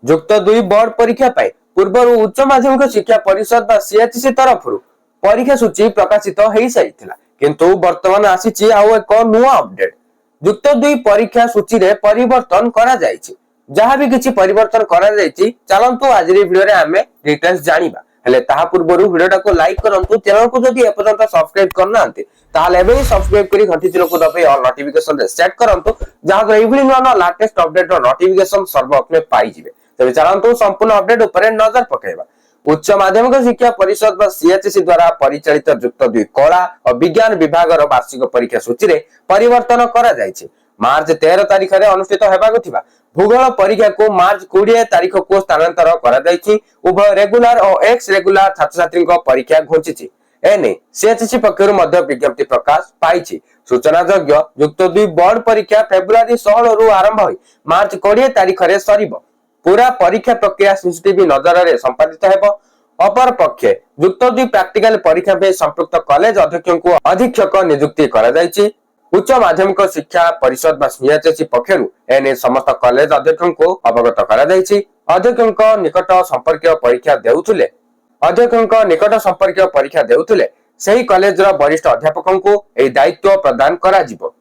ଯୁକ୍ତ 2 ବୋର୍ଡ ପରୀକ୍ଷା ପାଇଁ ପୂର୍ବରୁ ଉଚ୍ଚ ମାଧ୍ୟମିକ ଶିକ୍ଷା ପରିଷଦ ବା ସିଏଚସି ତରଫରୁ ପରୀକ୍ଷା ସୂଚୀ ପ୍ରକାଶିତ ହେଇ ସାରିଥିଲା, କିନ୍ତୁ ବର୍ତ୍ତମାନ ଆସିଛି ଆଉ ଏକ ନୂଆ ଅପଡେଟ୍। ଯୁକ୍ତ 2 ପରୀକ୍ଷା ସୂଚୀରେ ପରିବର୍ତ୍ତନ କରାଯାଇଛି। ଯାହା ବି କିଛି ପରିବର୍ତ୍ତନ କରାଯାଇଛି, ଚାଲନ୍ତୁ ଆଜିର ଭିडिଓରେ ଆମେ ଡିଟେଲ୍ସ ଜାଣିବା। ହେଲେ ତାହା ପୂର୍ବରୁ ଭିडिଓଟାକୁ ଲାଇକ୍ କରନ୍ତୁ, ଚ୍ୟାନେଲକୁ ଯଦି ଏପର୍ଯ୍ୟନ୍ତ ସବସ୍କ୍ରାଇବ କରିନାହାନ୍ତି ତାହେଲେ ଏବେ ହିଁ ସବସ୍କ୍ରାଇବ କରି ଘଣ୍ଟି ଚିହ୍ନକୁ ଦବାଇ ଅଲ୍ ନୋଟିଫିକେସନରେ ସେଟ୍ କରନ୍ତୁ, ଯାହାଦ୍ୱାରା ଏଇଭଳି ନୂଆ ନୂଆ ଲାଟେଷ୍ଟ ଅପଡେଟର ନୋଟିଫିକେସନ ସର୍ବପ୍ରଥମେ ପାଇଯିବେ। ତେବେ ଚାଲନ୍ତୁ ସମ୍ପୂର୍ଣ୍ଣ ଅପଡେଟ୍ ଉପରେ ନଜର ପକାଇବା। उच्च माध्यमिक शिक्षा परिषद सीएचसी द्वारा परिचालित युक्त 2 कला और विज्ञान विभाग वार्षिक परीक्षा सूची रे परिवर्तन करा जायछि। मार्च 13 तारिख रे अनुष्ठित हेबाकु थिबा भूगोल परीक्षा को मार्च 20 तारिख को स्थानांतर करा जायछि। उभय रेगुलर और एक्स रेगुलर छात्र छात्री परीक्षा घोषिछि। एने सीएचसी पक्षरु मध्य विज्ञप्ति प्रकाश पाइछि। सूचनायोग्य युक्त 2 बोर्ड परीक्षा फेब्रुआरी 16 रु आरंभ होई मार्च 20 तारिख रे सरिबो। पूरा परीक्षा प्रक्रिया सीसीटीवी नजर रे संपादित हेबो। अपर पक्षे युक्त 2 प्रैक्टिकल परीक्षा पे संपृक्त कॉलेज अध्यक्षों को अधीक्षक नियुक्ति करा जायछि। उच्च माध्यमिक शिक्षा परिषद बा सीएचसी पक्षरु एने समस्त कॉलेज अध्यक्षों को अवगत करा जायछि। अध्यक्षों निकट संपर्कीय परीक्षा देउथुले सेही कॉलेज रा वरिष्ठ अध्यापकों को एही दायित्व प्रदान करा जिवो।